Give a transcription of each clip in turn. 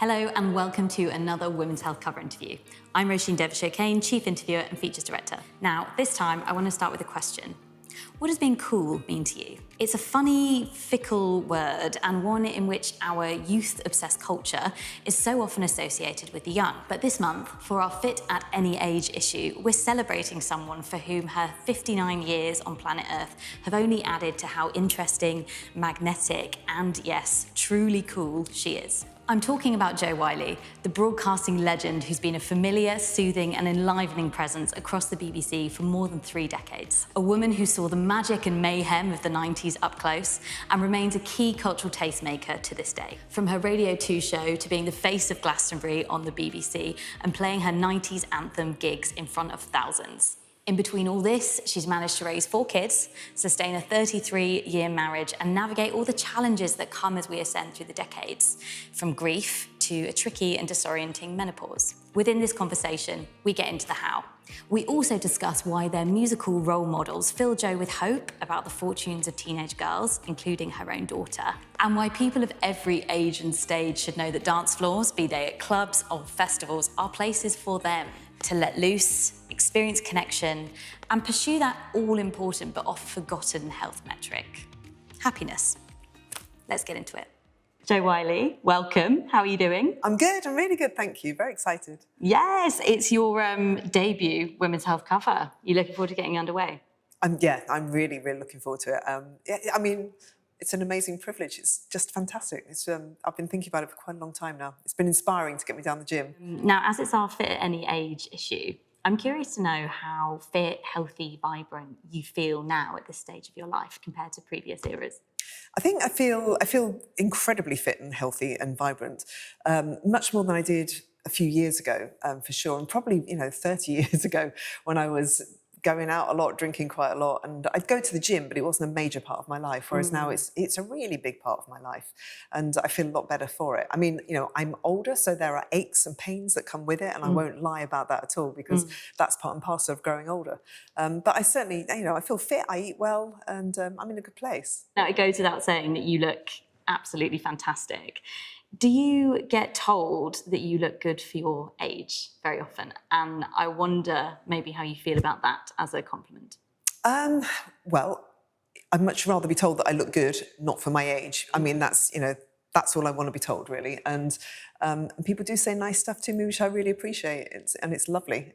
Hello and welcome to another Women's Health Cover interview. I'm Roisin Devonshire-Kane, Chief Interviewer and Features Director. Now, this time I want to start with a question. What does being cool mean to you? It's a funny, fickle word and one in which our youth-obsessed culture is so often associated with the young. But this month, for our Fit at Any Age issue, we're celebrating someone for whom her 59 years on planet Earth have only added to how interesting, magnetic, and yes, truly cool she is. I'm talking about Jo Whiley, the broadcasting legend who's been a familiar, soothing and enlivening presence across the BBC for more than 3 decades. A woman who saw the magic and mayhem of the 90s up close and remains a key cultural tastemaker to this day. From her Radio 2 show to being the face of Glastonbury on the BBC and playing her 90s anthem gigs in front of thousands. In between all this, she's managed to raise 4 kids, sustain a 33-year marriage, and navigate all the challenges that come as we ascend through the decades, from grief to a tricky and disorienting menopause. Within this conversation, we get into the how. We also discuss why their musical role models fill Jo with hope about the fortunes of teenage girls, including her own daughter, and why people of every age and stage should know that dance floors, be they at clubs or festivals, are places for them to let loose, experience connection, and pursue that all-important but oft-forgotten health metric, happiness. Let's get into it. Jo Whiley, welcome. How are you doing? I'm good. I'm really good, thank you. Very excited. Yes, it's your debut Women's Health Cover. You looking forward to getting underway? Yeah, I'm really, really looking forward to it. I mean, it's an amazing privilege. It's just fantastic. I've been thinking about it for quite a long time now. It's been inspiring to get me down the gym. Now, as it's our Fit at Any Age issue, I'm curious to know how fit, healthy, vibrant you feel now at this stage of your life compared to previous eras. I think I feel incredibly fit and healthy and vibrant, much more than I did a few years ago, for sure, and probably 30 years ago when I was going out a lot, drinking quite a lot, and I'd go to the gym, but it wasn't a major part of my life. Whereas now it's a really big part of my life, and I feel a lot better for it. I mean, I'm older, so there are aches and pains that come with it, and I won't lie about that at all because that's part and parcel of growing older. But I certainly, I feel fit, I eat well, and I'm in a good place. Now, it goes without saying that you look absolutely fantastic. Do you get told that you look good for your age very often? And I wonder maybe how you feel about that as a compliment. Well, I'd much rather be told that I look good, not for my age. I mean, that's all I want to be told, really. And people do say nice stuff to me, which I really appreciate. It's lovely.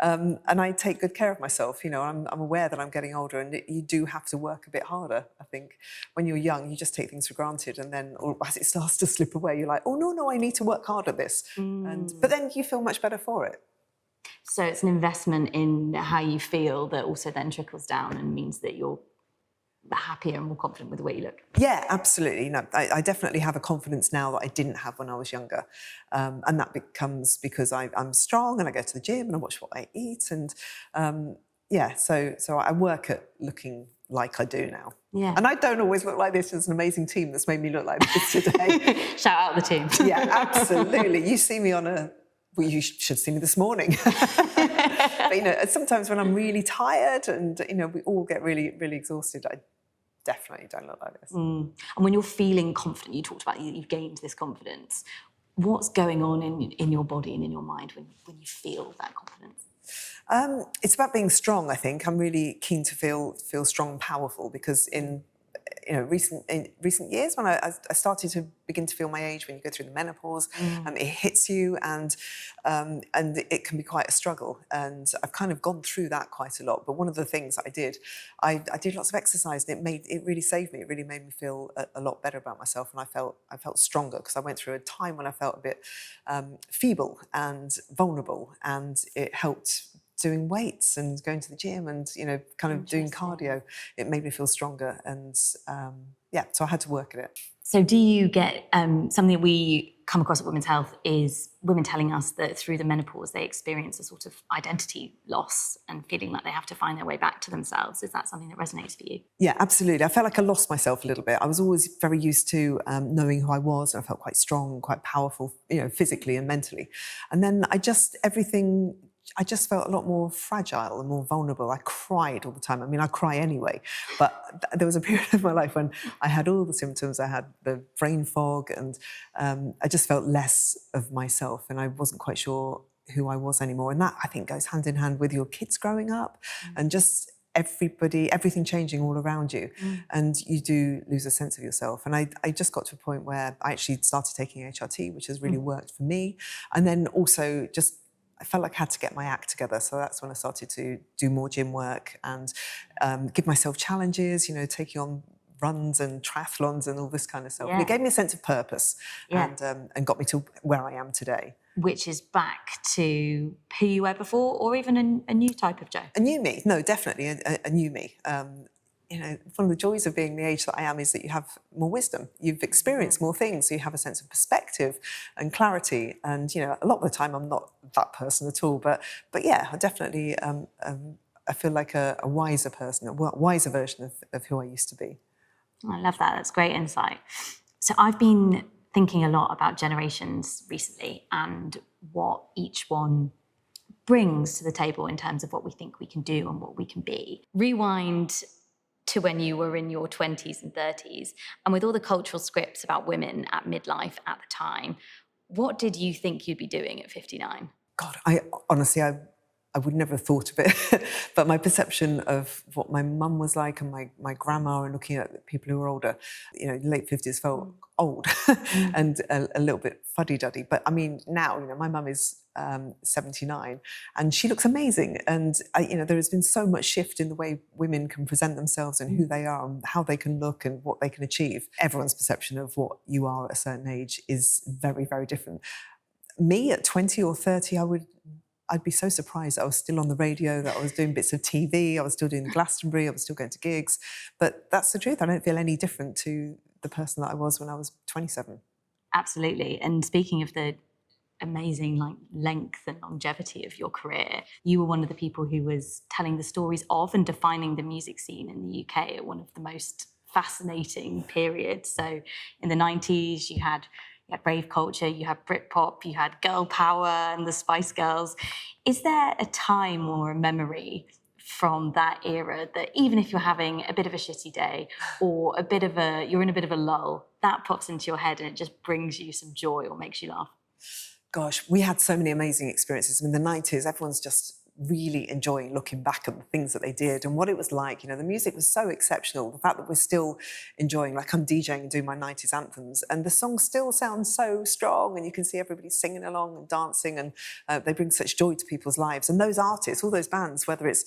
And I take good care of myself. I'm aware that I'm getting older, and you do have to work a bit harder. I think when you're young, you just take things for granted, and then as it starts to slip away, you're like, oh no, I need to work hard at this. But then you feel much better for it. So it's an investment in how you feel that also then trickles down and means that you're happier and more confident with the way you look. Yeah, absolutely. No, I definitely have a confidence now that I didn't have when I was younger. And that becomes because I'm strong and I go to the gym and I watch what I eat. And so I work at looking like I do now. Yeah. And I don't always look like this. There's an amazing team that's made me look like this today. Shout out the team. Yeah, absolutely. You see me well, you should see me this morning. But, sometimes when I'm really tired and, we all get really, really exhausted, I definitely don't look like this. And when you're feeling confident, you talked about you've gained this confidence. What's going on in your body and in your mind when you feel that confidence? It's about being strong, I think. I'm really keen to feel strong and powerful because in recent years when I started to begin to feel my age, when you go through the menopause, it hits you and it can be quite a struggle. And I've kind of gone through that quite a lot. But one of the things that I did lots of exercise, and it really saved me. It really made me feel a lot better about myself, and I felt stronger because I went through a time when I felt a bit feeble and vulnerable, and it helped. Doing weights and going to the gym and, kind of doing cardio, it made me feel stronger. And so I had to work at it. So do you get something that we come across at Women's Health is women telling us that through the menopause they experience a sort of identity loss and feeling like they have to find their way back to themselves. Is that something that resonates for you? Yeah, absolutely. I felt like I lost myself a little bit. I was always very used to knowing who I was, and I felt quite strong, quite powerful, physically and mentally. And then everything I just felt a lot more fragile and more vulnerable. I cried all the time. I mean, I cry anyway, but there was a period of my life when I had all the symptoms. I had the brain fog, and I just felt less of myself, and I wasn't quite sure who I was anymore. And that, I think, goes hand in hand with your kids growing up and just everything changing all around you. And you do lose a sense of yourself. And I just got to a point where I actually started taking HRT, which has really worked for me. And then also just, I felt like I had to get my act together. So that's when I started to do more gym work and give myself challenges, taking on runs and triathlons and all this kind of stuff. And it gave me a sense of purpose and got me to where I am today. Which is back to who you were before, or even a new type of Jo? A new me, no, definitely a new me. One of the joys of being the age that I am is that you have more wisdom. You've experienced more things, so you have a sense of perspective and clarity. And, a lot of the time I'm not that person at all. But yeah, I definitely, I feel like a wiser person, a wiser version of who I used to be. I love that. That's great insight. So I've been thinking a lot about generations recently and what each one brings to the table in terms of what we think we can do and what we can be. Rewind to when you were in your 20s and 30s, and with all the cultural scripts about women at midlife at the time, what did you think you'd be doing at 59? God, honestly, I would never have thought of it. But my perception of what my mum was like and my grandma, and looking at people who were older, late 50s felt old and a little bit fuddy-duddy. But I mean, now, my mum is 79 and she looks amazing. And, there has been so much shift in the way women can present themselves and who they are and how they can look and what they can achieve. Everyone's perception of what you are at a certain age is very, very different. Me at 20 or 30, I'd be so surprised that I was still on the radio, that I was doing bits of TV, I was still doing the Glastonbury, I was still going to gigs. But that's the truth. I don't feel any different to the person that I was when I was 27. Absolutely. And speaking of the amazing length and longevity of your career, you were one of the people who was telling the stories of and defining the music scene in the UK at one of the most fascinating periods. So in the 90s, you had rave culture, you had Britpop, you had girl power and the Spice Girls. Is there a time or a memory from that era that even if you're having a bit of a shitty day or you're in a bit of a lull, that pops into your head and it just brings you some joy or makes you laugh? Gosh, we had so many amazing experiences. In the 90s, everyone's just really enjoying looking back at the things that they did and what it was like. The music was so exceptional. The fact that we're still enjoying, like I'm DJing and doing my 90s anthems, and the songs still sound so strong, and you can see everybody singing along and dancing, and they bring such joy to people's lives. And those artists, all those bands, whether it's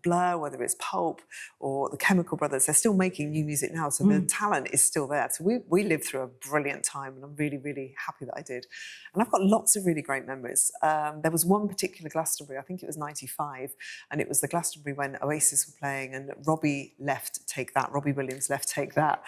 Blur, whether it's Pulp or the Chemical Brothers, they're still making new music now. So the talent is still there. So we lived through a brilliant time, and I'm really, really happy that I did. And I've got lots of really great memories. There was one particular Glastonbury, I think it was 95, and it was the Glastonbury when Oasis were playing and Robbie left Take That, Robbie Williams left Take That,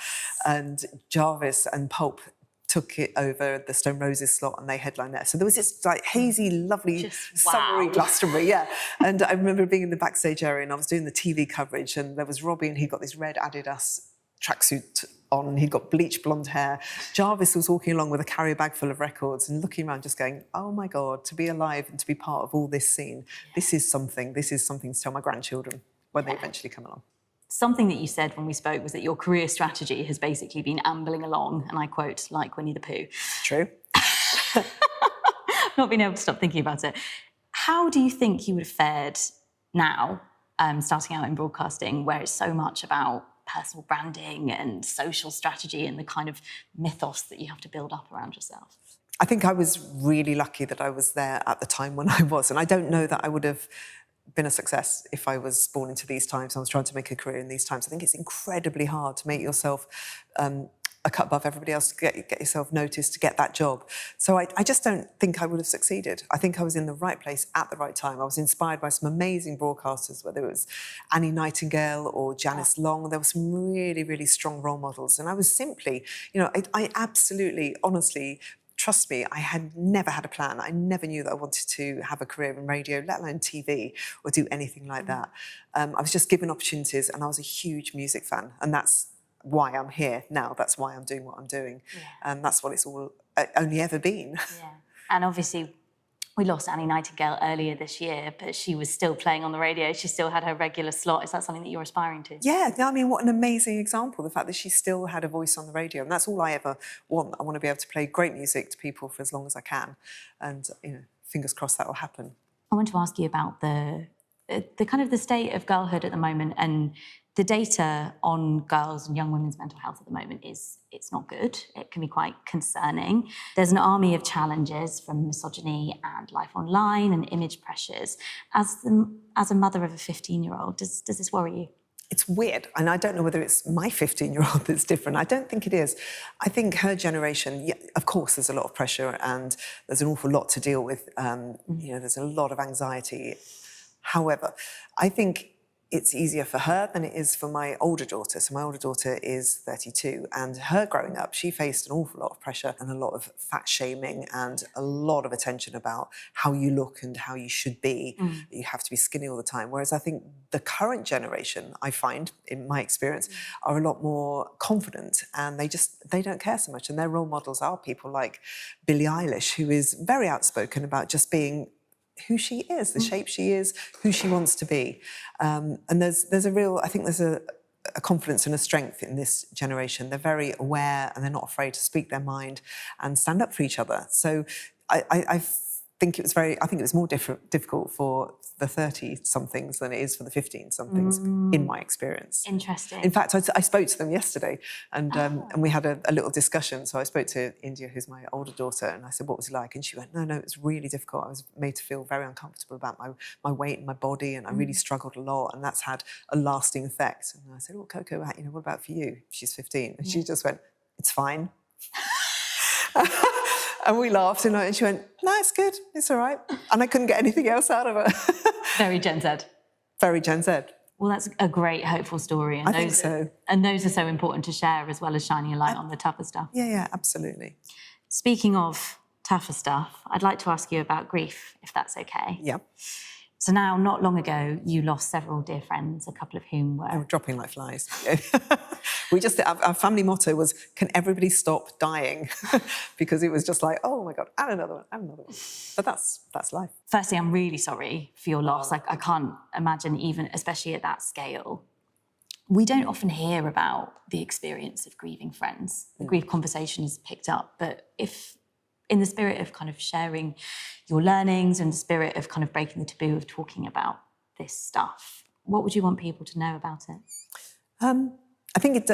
and Jarvis and Pulp took it over the Stone Roses slot and they headlined there. So there was this hazy, lovely, summery Glastonbury, yeah. And I remember being in the backstage area and I was doing the TV coverage, and there was Robbie and he got this red Adidas tracksuit on, he'd got bleached blonde hair. Jarvis was walking along with a carrier bag full of records and looking around just going, oh my God, to be alive and to be part of all this scene, this is something to tell my grandchildren when they eventually come along. Something that you said when we spoke was that your career strategy has basically been ambling along, and I quote, like Winnie the Pooh. True. Not being able to stop thinking about it. How do you think you would have fared now, starting out in broadcasting, where it's so much about personal branding and social strategy and the kind of mythos that you have to build up around yourself? I think I was really lucky that I was there at the time when I was, and I don't know that I would have been a success if I was born into these times. I was trying to make a career in these times. I think it's incredibly hard to make yourself a cut above everybody else, to get yourself noticed, to get that job. So I just don't think I would have succeeded. I think I was in the right place at the right time. I was inspired by some amazing broadcasters, whether it was Annie Nightingale or Janice Long. There were some really, really strong role models. And I was simply, I absolutely, honestly, trust me, I had never had a plan. I never knew that I wanted to have a career in radio, let alone TV, or do anything like that. I was just given opportunities, and I was a huge music fan. And that's why I'm here now. That's why I'm doing what I'm doing. And that's what it's all only ever been. Yeah. And obviously, We lost Annie Nightingale earlier this year, but she was still playing on the radio. She still had her regular slot. Is that something that you're aspiring to? Yeah, I mean, what an amazing example, the fact that she still had a voice on the radio. And that's all I ever want. I want to be able to play great music to people for as long as I can. And, fingers crossed that will happen. I want to ask you about the kind of the state of girlhood at the moment, and the data on girls and young women's mental health at the moment it's not good. It can be quite concerning. There's an army of challenges from misogyny and life online and image pressures. As a mother of a 15-year-old, does this worry you? It's weird, and I don't know whether it's my 15-year-old that's different. I don't think it is. I think her generation, yeah, of course, there's a lot of pressure and there's an awful lot to deal with. There's a lot of anxiety. However, I think it's easier for her than it is for my older daughter. So my older daughter is 32, and her growing up, she faced an awful lot of pressure and a lot of fat shaming and a lot of attention about how you look and how you should be. You have to be skinny all the time. Whereas I think the current generation, I find, in my experience, are a lot more confident, and they don't care so much. And their role models are people like Billie Eilish, who is very outspoken about just being who she is, the shape she is, who she wants to be. And there's a real, I think there's a confidence and a strength in this generation. They're very aware and they're not afraid to speak their mind and stand up for each other. So I think it was more difficult for the 30-somethings than it is for the 15-somethings, in my experience. Interesting. In fact, I spoke to them yesterday, and we had a little discussion. So I spoke to India, who's my older daughter, and I said, what was it like? And she went, no, it was really difficult. I was made to feel very uncomfortable about my weight and my body, and I really struggled a lot, and that's had a lasting effect. And I said, oh, Coco, what about for you? She's 15. And she just went, it's fine. And we laughed, and she went, no, it's good, it's all right. And I couldn't get anything else out of her. Very Gen Z. Very Gen Z. Well, that's a great, hopeful story. And I think so. And those are so important to share, as well as shining a light on the tougher stuff. Yeah, absolutely. Speaking of tougher stuff, I'd like to ask you about grief, if that's okay. Yeah. So now, not long ago, you lost several dear friends, a couple of whom were... They were dropping like flies. Our family motto was, can everybody stop dying? Because it was just like, oh my God, and another one. But that's life. Firstly, I'm really sorry for your loss. I can't imagine, even, especially at that scale. We don't often hear about the experience of grieving friends. The grief conversation is picked up, but if... in the spirit of kind of sharing your learnings and the spirit of kind of breaking the taboo of talking about this stuff, what would you want people to know about it? I think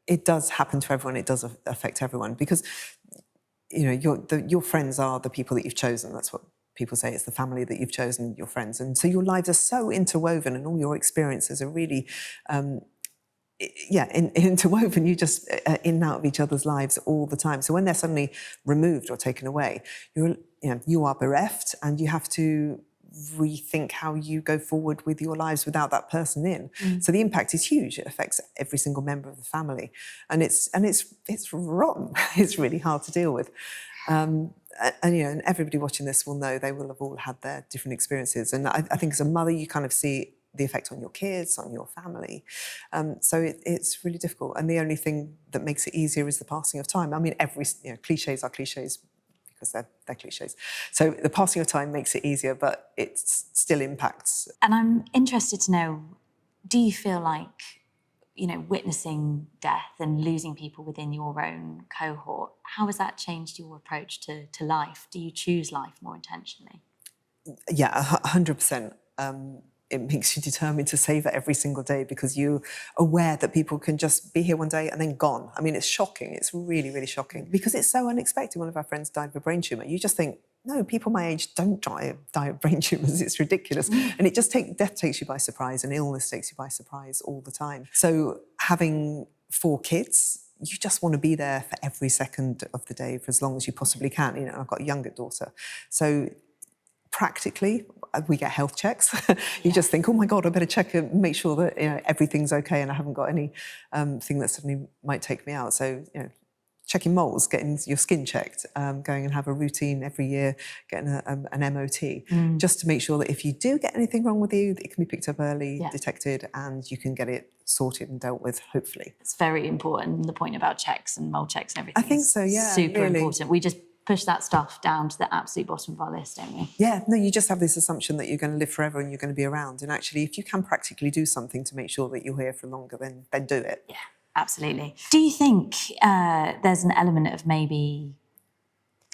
it does happen to everyone. It does affect everyone because, your friends are the people that you've chosen. That's what people say. It's the family that you've chosen, your friends. And so your lives are so interwoven and all your experiences are really... interwoven. You just in and out of each other's lives all the time. So when they're suddenly removed or taken away, you are bereft, and you have to rethink how you go forward with your lives without that person in. So the impact is huge. It affects every single member of the family, and it's rotten. It's really hard to deal with. And everybody watching this will know they will have all had their different experiences. And I think as a mother, you kind of see the effect on your kids, on your family. So it's really difficult. And the only thing that makes it easier is the passing of time. I mean, cliches are cliches because they're cliches. So the passing of time makes it easier, but it still impacts. And I'm interested to know, do you feel like, witnessing death and losing people within your own cohort, how has that changed your approach to life? Do you choose life more intentionally? Yeah, 100%. It makes you determined to savour every single day because you're aware that people can just be here one day and then gone. I mean, it's shocking. It's really, really shocking because it's so unexpected. One of our friends died of a brain tumour. You just think, no, people my age don't die of brain tumours. It's ridiculous. And it just death takes you by surprise, and illness takes you by surprise all the time. So having 4 kids, you just want to be there for every second of the day for as long as you possibly can. I've got a younger daughter. So practically, we get health checks. You just think, oh my God, I better check and make sure that everything's okay and I haven't got any thing that suddenly might take me out. So, checking moles, getting your skin checked, going and have a routine every year, getting an MOT, just to make sure that if you do get anything wrong with you, it can be picked up early, detected, and you can get it sorted and dealt with, hopefully. It's very important, the point about checks and mole checks and everything. I think so, yeah. Super really important. We just push that stuff down to the absolute bottom of our list, don't we? Yeah, no, you just have this assumption that you're going to live forever and you're going to be around. And actually, if you can practically do something to make sure that you're here for longer, then do it. Yeah, absolutely. Do you think there's an element of maybe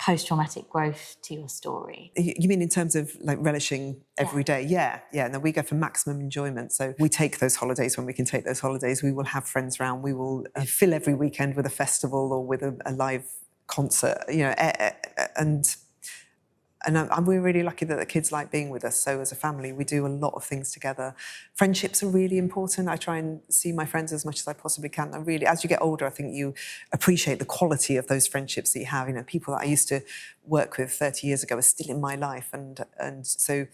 post-traumatic growth to your story? You mean in terms of like relishing every day? Yeah. No, we go for maximum enjoyment. So we take those holidays when we can take those holidays. We will have friends around. We will fill every weekend with a festival or with a live concert, and we're really lucky that the kids like being with us. So as a family, we do a lot of things together. Friendships are really important. I try and see my friends as much as I possibly can. And really, as you get older, I think you appreciate the quality of those friendships that you have. People that I used to work with 30 years ago are still in my life. And so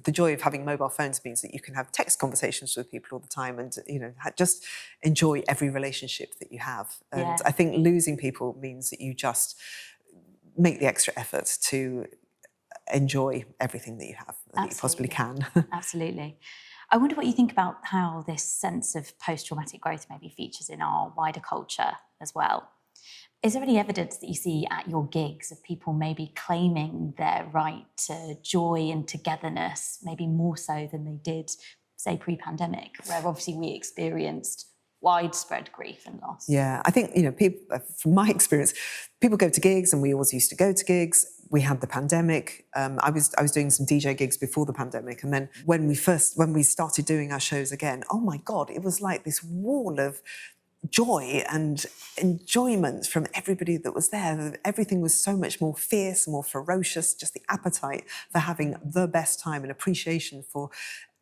the joy of having mobile phones means that you can have text conversations with people all the time and, just enjoy every relationship that you have. And I think losing people means that you just make the extra effort to enjoy everything that you have, that you possibly can. Absolutely. I wonder what you think about how this sense of post-traumatic growth maybe features in our wider culture as well. Is there any evidence that you see at your gigs of people maybe claiming their right to joy and togetherness, maybe more so than they did, say, pre-pandemic, where obviously we experienced widespread grief and loss? Yeah, I think, people, from my experience, people go to gigs, and we always used to go to gigs. We had the pandemic. I was doing some DJ gigs before the pandemic, and then when we started doing our shows again, oh my God, it was like this wall of joy and enjoyment from everybody that was there. Everything was so much more fierce, more ferocious, just the appetite for having the best time and appreciation for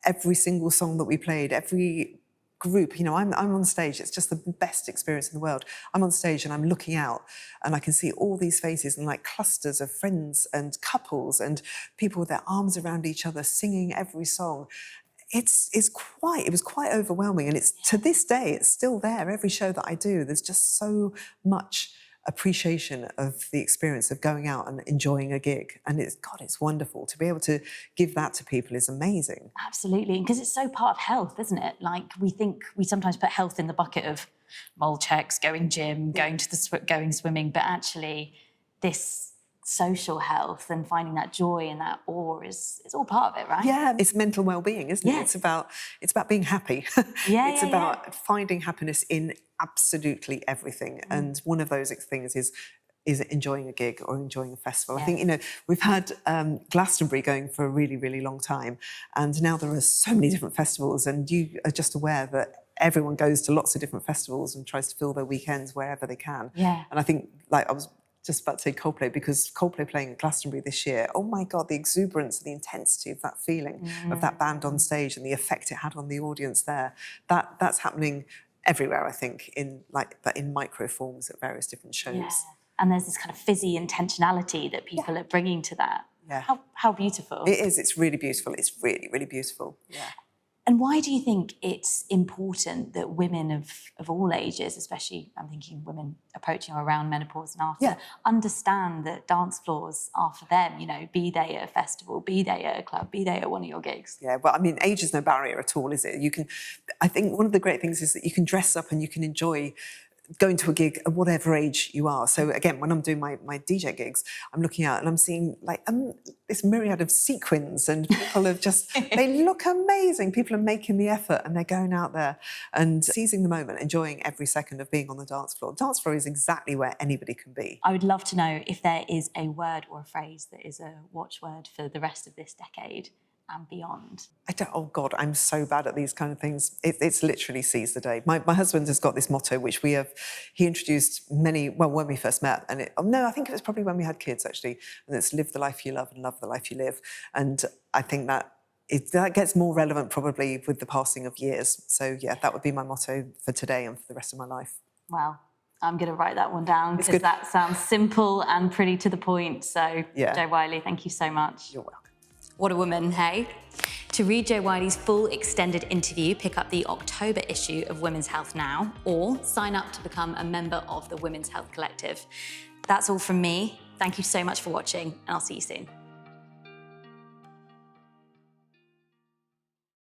every single song that we played, every group. I'm on stage, it's just the best experience in the world. I'm on stage and I'm looking out and I can see all these faces and like clusters of friends and couples and people with their arms around each other singing every song. It was quite overwhelming, and it's to this day, it's still there. Every show that I do, there's just so much appreciation of the experience of going out and enjoying a gig. And it's wonderful. To be able to give that to people is amazing. Absolutely, because it's so part of health, isn't it? Like, we think we sometimes put health in the bucket of mole checks, going gym, going swimming, but actually this social health and finding that joy and that awe is all part of it, right? Yeah, it's mental well-being, isn't it? It's about being happy. It's about finding happiness in absolutely everything. And one of those things is enjoying a gig or enjoying a festival. I think, we've had Glastonbury going for a really, really long time, and now there are so many different festivals, and you are just aware that everyone goes to lots of different festivals and tries to fill their weekends wherever they can. Yeah. And I think, like, I was just about to say Coldplay, because Coldplay playing at Glastonbury this year, oh my God, the exuberance and the intensity of that feeling of that band on stage and the effect it had on the audience there, that's happening everywhere, I think, but in micro forms at various different shows. Yeah. And there's this kind of fizzy intentionality that people are bringing to that. Yeah. How beautiful. It is, it's really beautiful. It's really, really beautiful. Yeah. And why do you think it's important that women of all ages, especially I'm thinking women approaching or around menopause and after, understand that dance floors are for them, be they at a festival, be they at a club, be they at one of your gigs? Yeah, well, I mean, age is no barrier at all, is it? I think one of the great things is that you can dress up and you can enjoy going to a gig at whatever age you are. So again, when I'm doing my DJ gigs, I'm looking out and I'm seeing like this myriad of sequins, and people have just, they look amazing. People are making the effort and they're going out there and seizing the moment, enjoying every second of being on the dance floor. Dance floor is exactly where anybody can be. I would love to know if there is a word or a phrase that is a watchword for the rest of this decade and beyond. Oh God, I'm so bad at these kind of things. It's literally seize the day. My husband has got this motto, which he introduced when we first met. And I think it was probably when we had kids, actually. And it's live the life you love and love the life you live. And I think that gets more relevant probably with the passing of years. So yeah, that would be my motto for today and for the rest of my life. Wow. I'm going to write that one down because that sounds simple and pretty to the point. So Jo Whiley, thank you so much. You're welcome. What a woman, hey? To read Jo Whiley's full extended interview, pick up the October issue of Women's Health Now, or sign up to become a member of the Women's Health Collective. That's all from me. Thank you so much for watching, and I'll see you soon.